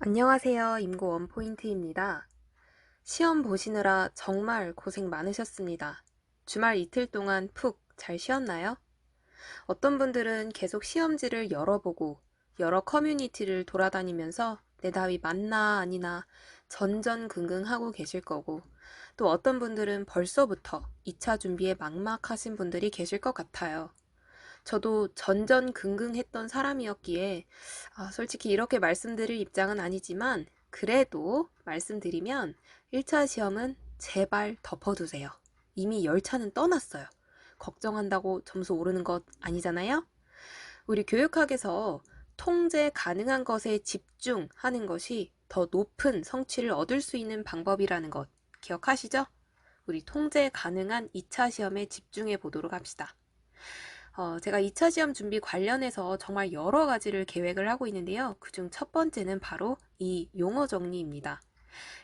안녕하세요. 임고 원포인트입니다. 시험 보시느라 정말 고생 많으셨습니다. 주말 이틀 동안 푹 잘 쉬었나요? 어떤 분들은 계속 시험지를 열어보고 여러 커뮤니티를 돌아다니면서 내 답이 맞나 아니나 전전긍긍하고 계실 거고, 또 어떤 분들은 벌써부터 2차 준비에 막막하신 분들이 계실 것 같아요. 저도 전전긍긍했던 사람이었기에 솔직히 이렇게 말씀드릴 입장은 아니지만, 그래도 말씀드리면 1차 시험은 제발 덮어두세요. 이미 열차는 떠났어요. 걱정한다고 점수 오르는 것 아니잖아요? 우리 교육학에서 통제 가능한 것에 집중하는 것이 더 높은 성취를 얻을 수 있는 방법이라는 것 기억하시죠? 우리 통제 가능한 2차 시험에 집중해 보도록 합시다. 제가 2차 시험 준비 관련해서 정말 여러 가지를 계획을 하고 있는데요. 그중 첫 번째는 바로 이 용어 정리입니다.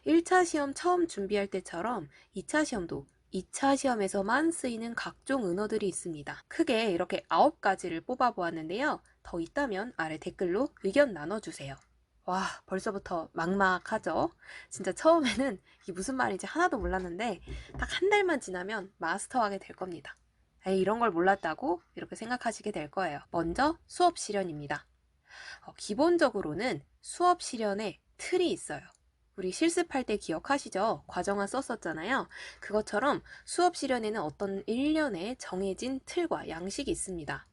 1차 시험 처음 준비할 때처럼 2차 시험도 2차 시험에서만 쓰이는 각종 은어들이 있습니다. 크게 이렇게 9가지를 뽑아보았는데요. 더 있다면 아래 댓글로 의견 나눠주세요. 와, 벌써부터 막막하죠? 진짜 처음에는 이게 무슨 말인지 하나도 몰랐는데 딱 한 달만 지나면 마스터하게 될 겁니다. 에이, 이런 걸 몰랐다고? 이렇게 생각하시게 될 거예요. 먼저 수업 실현입니다. 기본적으로는 수업 실현에 틀이 있어요. 우리 실습할 때 기억하시죠? 과정화 썼었잖아요. 그것처럼 수업 실현에는 어떤 일련의 정해진 틀과 양식이 있습니다.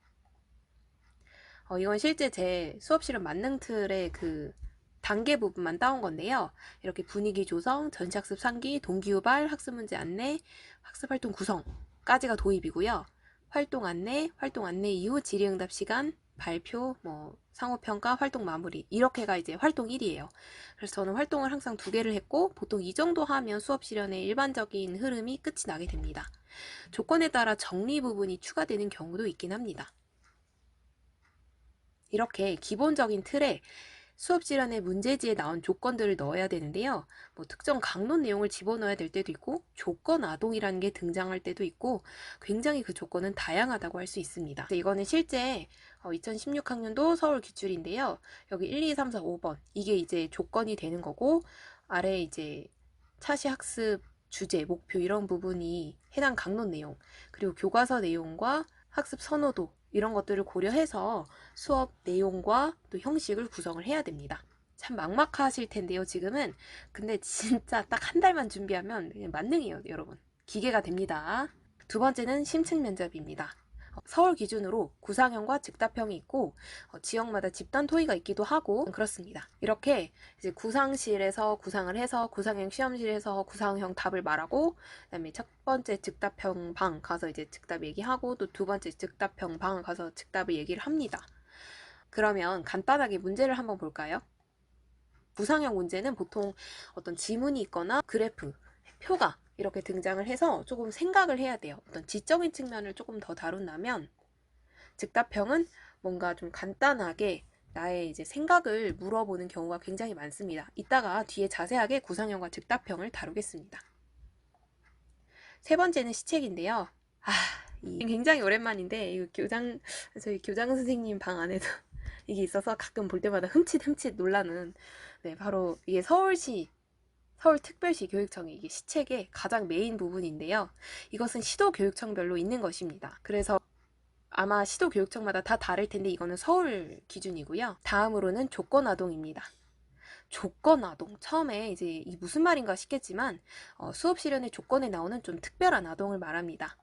이건 실제 제 수업 실현 만능 틀의 그 단계 부분만 따온 건데요. 이렇게 분위기 조성, 전시학습 상기, 동기유발, 학습문제 안내, 학습활동 구성까지가 도입이고요. 활동 안내 이후 질의응답 시간, 발표, 상호평가, 활동 마무리 이렇게가 이제 활동 1이에요. 그래서 저는 활동을 항상 2개를 했고, 보통 이 정도 하면 수업 실현의 일반적인 흐름이 끝이 나게 됩니다. 조건에 따라 정리 부분이 추가되는 경우도 있긴 합니다. 이렇게 기본적인 틀에 수업 실현의 문제지에 나온 조건들을 넣어야 되는데요. 특정 강론 내용을 집어넣어야 될 때도 있고, 조건 아동이라는 게 등장할 때도 있고, 굉장히 그 조건은 다양하다고 할 수 있습니다. 이거는 실제 2016학년도 서울 기출인데요. 여기 1, 2, 3, 4, 5번 이게 이제 조건이 되는 거고, 아래 이제 차시 학습 주제, 목표 이런 부분이 해당 강론 내용, 그리고 교과서 내용과 학습 선호도 이런 것들을 고려해서 수업 내용과 또 형식을 구성을 해야 됩니다. 참 막막하실 텐데요, 지금은. 근데 진짜 딱 한 달만 준비하면 그냥 만능이에요, 여러분. 기계가 됩니다. 두 번째는 심층 면접입니다. 서울 기준으로 구상형과 즉답형이 있고, 지역마다 집단 토의가 있기도 하고 그렇습니다. 이렇게 이제 구상실에서 구상을 해서 구상형 시험실에서 구상형 답을 말하고, 그다음에 첫 번째 즉답형 방 가서 이제 즉답 얘기하고, 또 두 번째 즉답형 방 가서 즉답을 얘기를 합니다. 그러면 간단하게 문제를 한번 볼까요? 구상형 문제는 보통 어떤 지문이 있거나 그래프, 표가 이렇게 등장을 해서 조금 생각을 해야 돼요. 어떤 지적인 측면을 조금 더 다룬다면, 즉답형은 뭔가 좀 간단하게 나의 이제 생각을 물어보는 경우가 굉장히 많습니다. 이따가 뒤에 자세하게 구상형과 즉답형을 다루겠습니다. 세 번째는 시책인데요. 이 굉장히 오랜만인데, 이거 저희 교장 선생님 방 안에도 이게 있어서 가끔 볼 때마다 흠칫흠칫 놀라는, 네, 바로 이게 서울특별시 교육청의 이게 시책의 가장 메인 부분인데요. 이것은 시도교육청별로 있는 것입니다. 그래서 아마 시도교육청마다 다 다를 텐데 이거는 서울 기준이고요. 다음으로는 조건아동입니다. 조건아동. 처음에 이제 이 무슨 말인가 싶겠지만, 수업 실현의 조건에 나오는 좀 특별한 아동을 말합니다.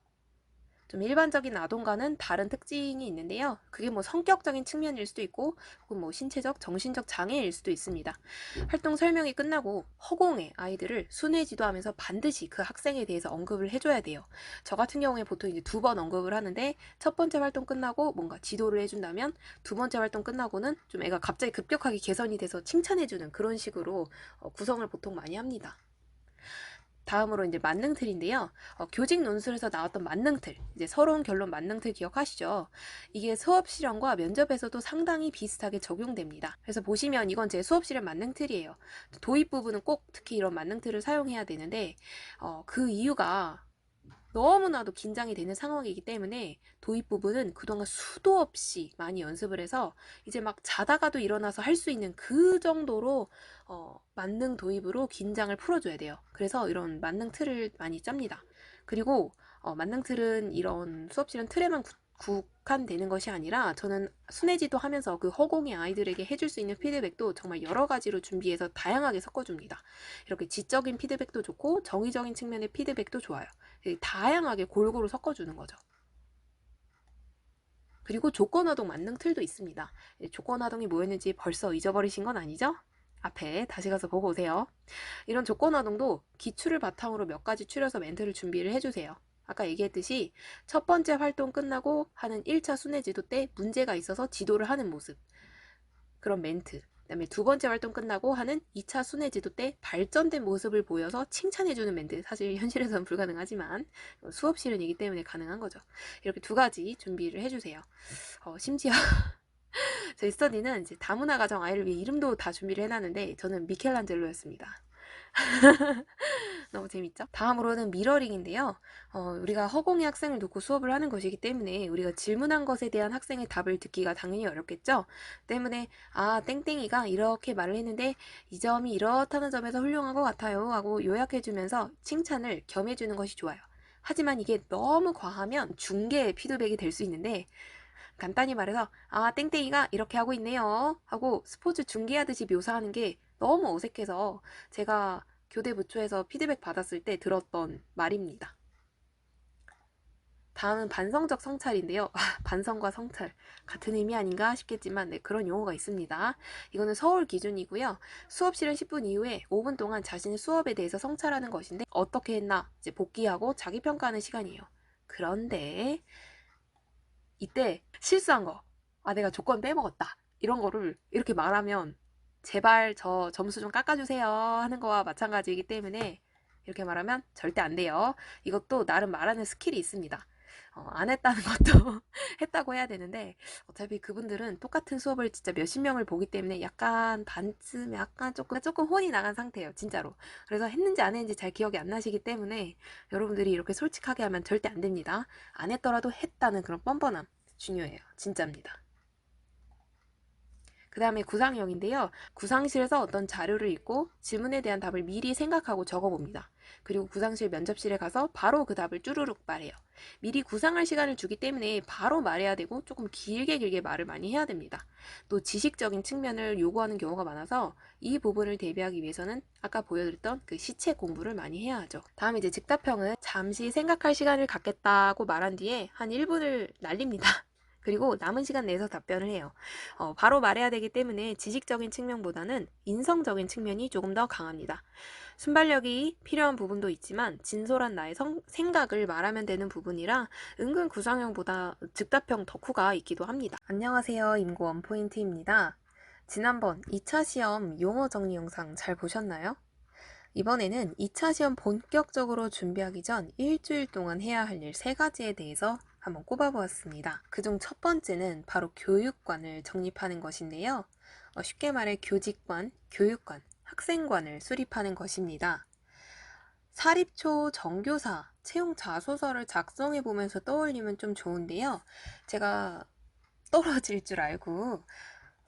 좀 일반적인 아동과는 다른 특징이 있는데요. 그게 성격적인 측면일 수도 있고, 혹은 신체적, 정신적 장애일 수도 있습니다. 활동 설명이 끝나고 허공에 아이들을 순회지도하면서 반드시 그 학생에 대해서 언급을 해줘야 돼요. 저 같은 경우에 보통 이제 2번 언급을 하는데, 첫 번째 활동 끝나고 뭔가 지도를 해준다면, 두 번째 활동 끝나고는 좀 애가 갑자기 급격하게 개선이 돼서 칭찬해주는 그런 식으로 구성을 보통 많이 합니다. 다음으로 이제 만능틀인데요. 교직 논술에서 나왔던 만능틀, 이제 서러운 결론 만능틀 기억하시죠? 이게 수업 실현과 면접에서도 상당히 비슷하게 적용됩니다. 그래서 보시면 이건 제 수업 실현 만능틀이에요. 도입 부분은 꼭 특히 이런 만능틀을 사용해야 되는데, 그 이유가 너무나도 긴장이 되는 상황이기 때문에 도입 부분은 그동안 수도 없이 많이 연습을 해서 이제 막 자다가도 일어나서 할 수 있는 그 정도로 만능 도입으로 긴장을 풀어줘야 돼요. 그래서 이런 만능 틀을 많이 짭니다. 그리고 만능 틀은 이런 수업실은 틀에만 국한되는 것이 아니라 저는 순회지도 하면서 그 허공의 아이들에게 해줄 수 있는 피드백도 정말 여러 가지로 준비해서 다양하게 섞어줍니다. 이렇게 지적인 피드백도 좋고 정의적인 측면의 피드백도 좋아요. 다양하게 골고루 섞어주는 거죠. 그리고 조건화동 만능 틀도 있습니다. 조건화동이 뭐였는지 벌써 잊어버리신 건 아니죠? 앞에 다시 가서 보고 오세요. 이런 조건화동도 기출을 바탕으로 몇 가지 추려서 멘트를 준비를 해주세요. 아까 얘기했듯이 첫 번째 활동 끝나고 하는 1차 순회지도 때 문제가 있어서 지도를 하는 모습, 그런 멘트, 그다음에 두 번째 활동 끝나고 하는 2차 순회지도 때 발전된 모습을 보여서 칭찬해주는 멘트, 사실 현실에서는 불가능하지만 수업실은이기 때문에 가능한 거죠. 이렇게 두 가지 준비를 해주세요. 심지어 저희 스터디는 이제 다문화 가정 아이를 위해 이름도 다 준비를 해놨는데 저는 미켈란젤로였습니다. 너무 재밌죠? 다음으로는 미러링인데요. 우리가 허공의 학생을 놓고 수업을 하는 것이기 때문에 우리가 질문한 것에 대한 학생의 답을 듣기가 당연히 어렵겠죠? 때문에 땡땡이가 이렇게 말을 했는데 이 점이 이렇다는 점에서 훌륭한 것 같아요 하고 요약해주면서 칭찬을 겸해주는 것이 좋아요. 하지만 이게 너무 과하면 중개 피드백이 될 수 있는데 간단히 말해서 땡땡이가 이렇게 하고 있네요 하고 스포츠 중계하듯이 묘사하는 게 너무 어색해서 제가 교대 부초에서 피드백 받았을 때 들었던 말입니다. 다음은 반성적 성찰인데요. 반성과 성찰 같은 의미 아닌가 싶겠지만 네, 그런 용어가 있습니다. 이거는 서울 기준이고요. 수업 실현 10분 이후에 5분 동안 자신의 수업에 대해서 성찰하는 것인데 어떻게 했나 이제 복귀하고 자기 평가하는 시간이에요. 그런데 이때 실수한 거, 내가 조건 빼먹었다, 이런 거를 이렇게 말하면 제발 저 점수 좀 깎아주세요 하는 거와 마찬가지이기 때문에 이렇게 말하면 절대 안 돼요. 이것도 나름 말하는 스킬이 있습니다. 안 했다는 것도 했다고 해야 되는데 어차피 그분들은 똑같은 수업을 진짜 몇십 명을 보기 때문에 약간 반쯤 약간 조금 혼이 나간 상태예요. 진짜로. 그래서 했는지 안 했는지 잘 기억이 안 나시기 때문에 여러분들이 이렇게 솔직하게 하면 절대 안 됩니다. 안 했더라도 했다는 그런 뻔뻔함 중요해요. 진짜입니다. 그 다음에 구상형인데요. 구상실에서 어떤 자료를 읽고 질문에 대한 답을 미리 생각하고 적어봅니다. 그리고 구상실 면접실에 가서 바로 그 답을 쭈루룩 말해요. 미리 구상할 시간을 주기 때문에 바로 말해야 되고 조금 길게 말을 많이 해야 됩니다. 또 지식적인 측면을 요구하는 경우가 많아서 이 부분을 대비하기 위해서는 아까 보여드렸던 그 시체 공부를 많이 해야 하죠. 다음 이제 즉답형은 잠시 생각할 시간을 갖겠다고 말한 뒤에 한 1분을 날립니다. 그리고 남은 시간 내에서 답변을 해요. 바로 말해야 되기 때문에 지식적인 측면보다는 인성적인 측면이 조금 더 강합니다. 순발력이 필요한 부분도 있지만 진솔한 나의 생각을 말하면 되는 부분이라 은근 구상형보다 즉답형 덕후가 있기도 합니다. 안녕하세요. 임고 원포인트입니다. 지난번 2차 시험 용어 정리 영상 잘 보셨나요? 이번에는 2차 시험 본격적으로 준비하기 전 일주일 동안 해야 할 일 3가지에 대해서 한번 꼽아보았습니다. 그중 첫 번째는 바로 교육관을 정립하는 것인데요. 쉽게 말해 교직관, 교육관, 학생관을 수립하는 것입니다. 사립초 정교사 채용 자소서를 작성해 보면서 떠올리면 좀 좋은데요. 제가 떨어질 줄 알고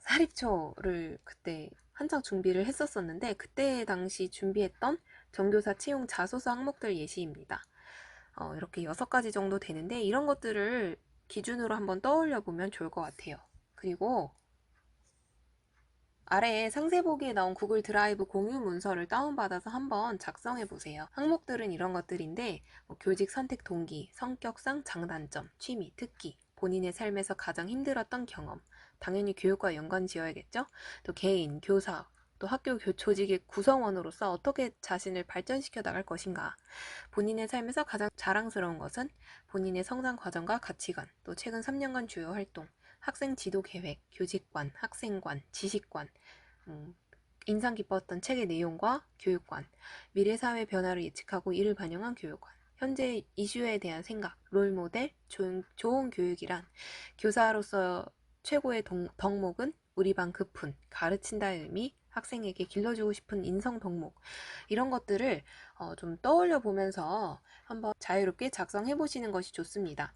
사립초를 그때 한창 준비를 했었었는데 그때 당시 준비했던 정교사 채용 자소서 항목들 예시입니다. 이렇게 6가지 정도 되는데 이런 것들을 기준으로 한번 떠올려 보면 좋을 것 같아요. 그리고 아래에 상세 보기에 나온 구글 드라이브 공유 문서를 다운받아서 한번 작성해 보세요. 항목들은 이런 것들인데 교직 선택 동기, 성격상 장단점, 취미, 특기, 본인의 삶에서 가장 힘들었던 경험, 당연히 교육과 연관 지어야겠죠? 또 개인, 교사, 또 학교 조직의 구성원으로서 어떻게 자신을 발전시켜 나갈 것인가, 본인의 삶에서 가장 자랑스러운 것은 본인의 성장 과정과 가치관, 또 최근 3년간 주요 활동, 학생 지도 계획, 교직관, 학생관, 지식관, 인상 깊었던 책의 내용과 교육관, 미래 사회 변화를 예측하고 이를 반영한 교육관, 현재 이슈에 대한 생각, 롤모델, 좋은 교육이란 교사로서 최고의 덕목은 우리 반 급훈, 가르친다의 의미, 학생에게 길러주고 싶은 인성 덕목, 이런 것들을 좀 떠올려 보면서 한번 자유롭게 작성해 보시는 것이 좋습니다.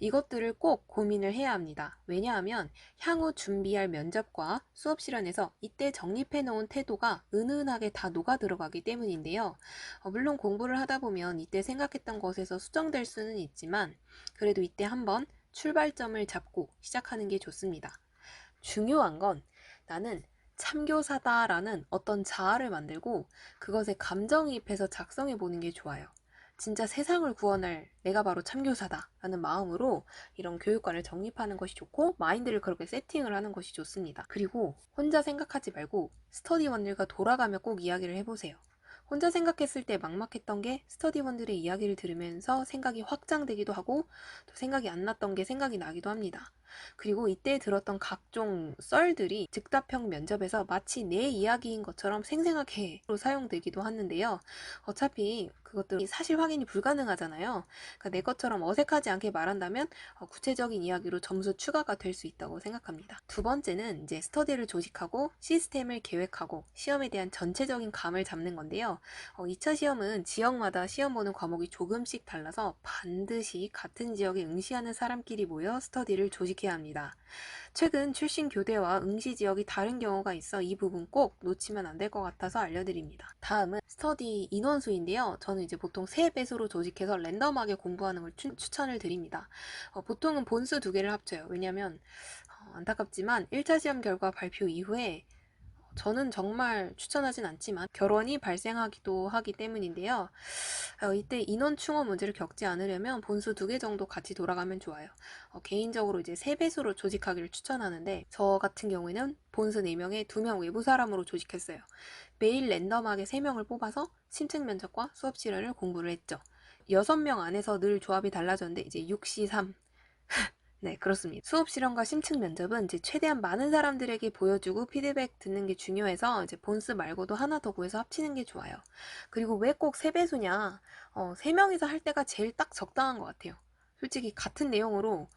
이것들을 꼭 고민을 해야 합니다. 왜냐하면 향후 준비할 면접과 수업 실현에서 이때 정립해 놓은 태도가 은은하게 다 녹아 들어가기 때문인데요. 물론 공부를 하다 보면 이때 생각했던 것에서 수정될 수는 있지만 그래도 이때 한번 출발점을 잡고 시작하는 게 좋습니다. 중요한 건 나는 참교사다라는 어떤 자아를 만들고 그것에 감정이입해서 작성해 보는 게 좋아요. 진짜 세상을 구원할 내가 바로 참교사다 라는 마음으로 이런 교육관을 정립하는 것이 좋고 마인드를 그렇게 세팅을 하는 것이 좋습니다. 그리고 혼자 생각하지 말고 스터디원들과 돌아가며 꼭 이야기를 해보세요. 혼자 생각했을 때 막막했던 게 스터디원들의 이야기를 들으면서 생각이 확장되기도 하고 또 생각이 안 났던 게 생각이 나기도 합니다. 그리고 이때 들었던 각종 썰들이 즉답형 면접에서 마치 내 이야기인 것처럼 생생하게 사용되기도 하는데요. 어차피 그것도 사실 확인이 불가능하잖아요. 그러니까 내 것처럼 어색하지 않게 말한다면 구체적인 이야기로 점수 추가가 될 수 있다고 생각합니다. 두 번째는 이제 스터디를 조직하고 시스템을 계획하고 시험에 대한 전체적인 감을 잡는 건데요. 2차 시험은 지역마다 시험 보는 과목이 조금씩 달라서 반드시 같은 지역에 응시하는 사람끼리 모여 스터디를 조직해야 합니다. 최근 출신 교대와 응시 지역이 다른 경우가 있어 이 부분 꼭 놓치면 안 될 것 같아서 알려드립니다. 다음은 스터디 인원수인데요. 저는 이제 보통 3배수로 조직해서 랜덤하게 공부하는 걸 추천을 드립니다. 보통은 본수 2개를 합쳐요. 왜냐면 안타깝지만 1차 시험 결과 발표 이후에 저는 정말 추천하진 않지만 결원이 발생하기도 하기 때문인데요. 이때 인원 충원 문제를 겪지 않으려면 본수 2개 정도 같이 돌아가면 좋아요. 개인적으로 이제 3배수로 조직하기를 추천하는데 저 같은 경우에는 본수 4명에 2명 외부 사람으로 조직했어요. 매일 랜덤하게 3명을 뽑아서 심층 면접과 수업 실현을 공부를 했죠. 6명 안에서 늘 조합이 달라졌는데 이제 6시3. 네, 그렇습니다. 수업 실험과 심층 면접은 이제 최대한 많은 사람들에게 보여주고 피드백 듣는 게 중요해서 이제 본스 말고도 하나 더 구해서 합치는 게 좋아요. 그리고 왜 꼭 3배수냐? 3명이서 할 때가 제일 딱 적당한 것 같아요. 솔직히 같은 내용으로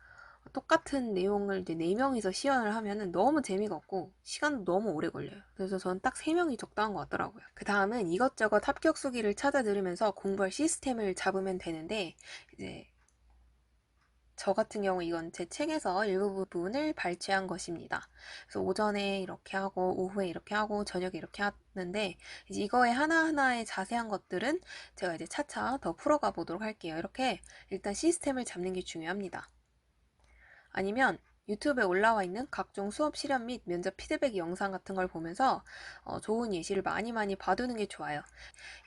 똑같은 내용을 이제 4명이서 시연을 하면은 너무 재미가 없고 시간도 너무 오래 걸려요. 그래서 저는 딱 3명이 적당한 것 같더라고요. 그 다음은 이것저것 합격 수기를 찾아 들으면서 공부할 시스템을 잡으면 되는데 이제 저 같은 경우 이건 제 책에서 일부분을 발췌한 것입니다. 그래서 오전에 이렇게 하고 오후에 이렇게 하고 저녁에 이렇게 하는데 이제 이거의 하나하나의 자세한 것들은 제가 이제 차차 더 풀어가 보도록 할게요. 이렇게 일단 시스템을 잡는 게 중요합니다. 아니면 유튜브에 올라와 있는 각종 수업 실험 및 면접 피드백 영상 같은 걸 보면서 좋은 예시를 많이 봐두는 게 좋아요.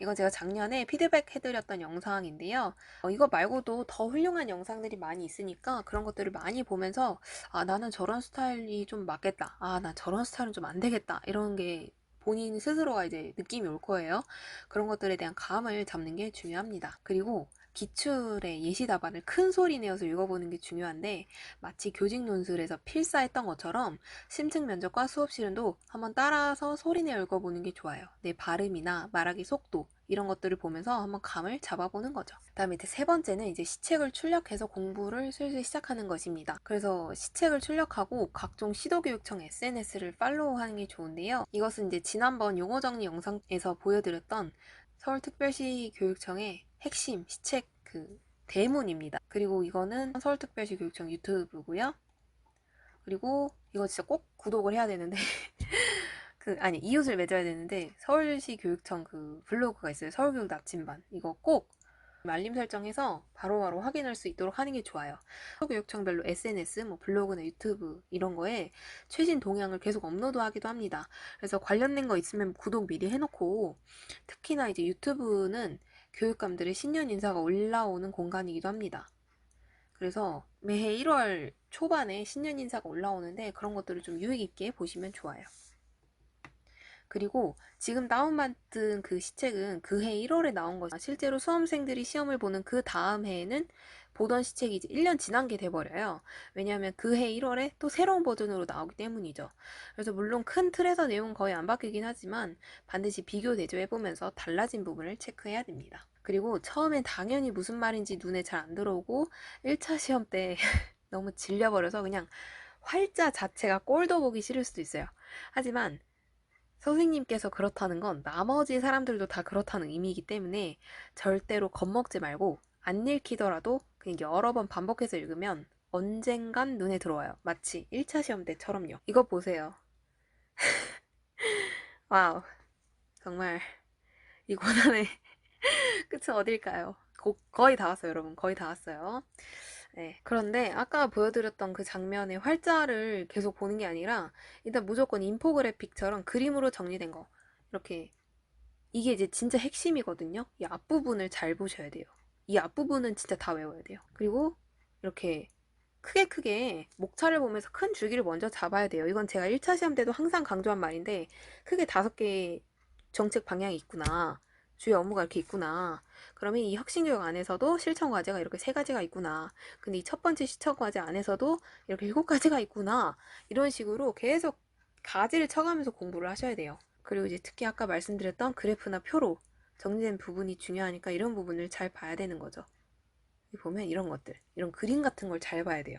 이건 제가 작년에 피드백 해드렸던 영상인데요. 이거 말고도 더 훌륭한 영상들이 많이 있으니까 그런 것들을 많이 보면서 아, 나는 저런 스타일이 좀 맞겠다. 아, 난 저런 스타일은 좀 안 되겠다. 이런 게 본인 스스로가 이제 느낌이 올 거예요. 그런 것들에 대한 감을 잡는 게 중요합니다. 그리고 기출의 예시 답안을 큰 소리 내어서 읽어보는 게 중요한데 마치 교직 논술에서 필사했던 것처럼 심층 면접과 수업 실현도 한번 따라서 소리 내어 읽어보는 게 좋아요. 내 발음이나 말하기 속도 이런 것들을 보면서 한번 감을 잡아보는 거죠. 그다음에 이제 세 번째는 이제 시책을 출력해서 공부를 슬슬 시작하는 것입니다. 그래서 시책을 출력하고 각종 시도교육청 SNS를 팔로우하는 게 좋은데요. 이것은 이제 지난번 용어 정리 영상에서 보여드렸던 서울특별시 교육청의 핵심 시책 그 대문입니다. 그리고 이거는 서울특별시 교육청 유튜브고요. 그리고 이거 진짜 꼭 구독을 해야 되는데 아니 이웃을 맺어야 되는데 서울시 교육청 그 블로그가 있어요. 서울교육 나침반. 이거 꼭 알림 설정해서 바로바로 확인할 수 있도록 하는 게 좋아요. 교육청별로 SNS, 뭐 블로그나 유튜브 이런 거에 최신 동향을 계속 업로드하기도 합니다. 그래서 관련된 거 있으면 구독 미리 해놓고 특히나 이제 유튜브는 교육감들의 신년 인사가 올라오는 공간이기도 합니다. 그래서 매해 1월 초반에 신년 인사가 올라오는데 그런 것들을 좀 유익 있게 보시면 좋아요. 그리고 지금 다운받은 그 시책은 그해 1월에 나온 거죠. 실제로 수험생들이 시험을 보는 그 다음 해에는 보던 시책이 이제 1년 지난 게 돼버려요. 왜냐하면 그해 1월에 또 새로운 버전으로 나오기 때문이죠. 그래서 물론 큰 틀에서 내용은 거의 안 바뀌긴 하지만 반드시 비교 대조해보면서 달라진 부분을 체크해야 됩니다. 그리고 처음엔 당연히 무슨 말인지 눈에 잘 안 들어오고 1차 시험 때 너무 질려버려서 그냥 활자 자체가 꼴도 보기 싫을 수도 있어요. 하지만 선생님께서 그렇다는 건 나머지 사람들도 다 그렇다는 의미이기 때문에 절대로 겁먹지 말고 안 읽히더라도 그냥 여러 번 반복해서 읽으면 언젠간 눈에 들어와요. 마치 1차 시험 때처럼요. 이거 보세요. 와우. 정말 이 고난의 끝은 어딜까요? 거의 다 왔어요, 여러분. 거의 다 왔어요. 네. 그런데 아까 보여드렸던 그 장면의 활자를 계속 보는 게 아니라 일단 무조건 인포그래픽처럼 그림으로 정리된 거. 이렇게 이게 이제 진짜 핵심이거든요. 이 앞부분을 잘 보셔야 돼요. 이 앞부분은 진짜 다 외워야 돼요. 그리고 이렇게 크게 목차를 보면서 큰 줄기를 먼저 잡아야 돼요. 이건 제가 1차 시험 때도 항상 강조한 말인데 크게 5개의 정책 방향이 있구나. 주요 업무가 이렇게 있구나. 그러면 이 혁신교육 안에서도 실천 과제가 이렇게 3가지가 있구나. 근데 이 첫 번째 실천 과제 안에서도 이렇게 7가지가 있구나. 이런 식으로 계속 가지를 쳐가면서 공부를 하셔야 돼요. 그리고 이제 특히 아까 말씀드렸던 그래프나 표로 정리된 부분이 중요하니까 이런 부분을 잘 봐야 되는 거죠. 보면 이런 것들, 이런 그림 같은 걸 잘 봐야 돼요.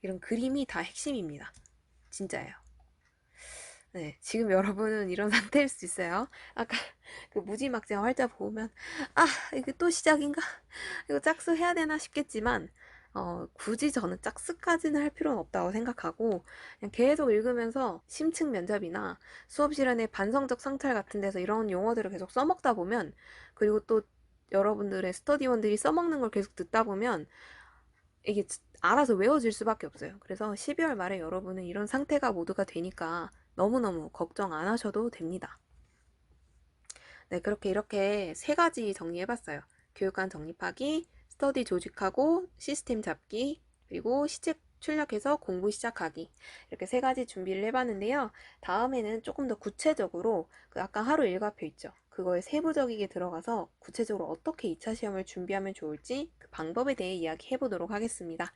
이런 그림이 다 핵심입니다. 진짜예요. 네, 지금 여러분은 이런 상태일 수 있어요. 아까 그 무지막지한 활자 보면 이게 또 시작인가? 이거 짝수 해야 되나 싶겠지만 굳이 저는 짝수까지는 할 필요는 없다고 생각하고 그냥 계속 읽으면서 심층 면접이나 수업 시간에 반성적 성찰 같은 데서 이런 용어들을 계속 써먹다 보면 그리고 또 여러분들의 스터디원들이 써먹는 걸 계속 듣다 보면 이게 알아서 외워질 수밖에 없어요. 그래서 12월 말에 여러분은 이런 상태가 모두가 되니까 너무너무 걱정 안 하셔도 됩니다. 네, 이렇게 3가지 정리해봤어요. 교육관 정립하기, 스터디 조직하고, 시스템 잡기, 그리고 시책 출력해서 공부 시작하기. 이렇게 3가지 준비를 해봤는데요. 다음에는 조금 더 구체적으로 그 아까 하루 일과표 있죠. 그거에 세부적이게 들어가서 구체적으로 어떻게 2차 시험을 준비하면 좋을지 그 방법에 대해 이야기해 보도록 하겠습니다.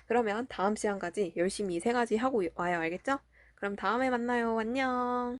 그러면 다음 시간까지 열심히 이 3가지 하고 와요. 알겠죠? 그럼 다음에 만나요. 안녕.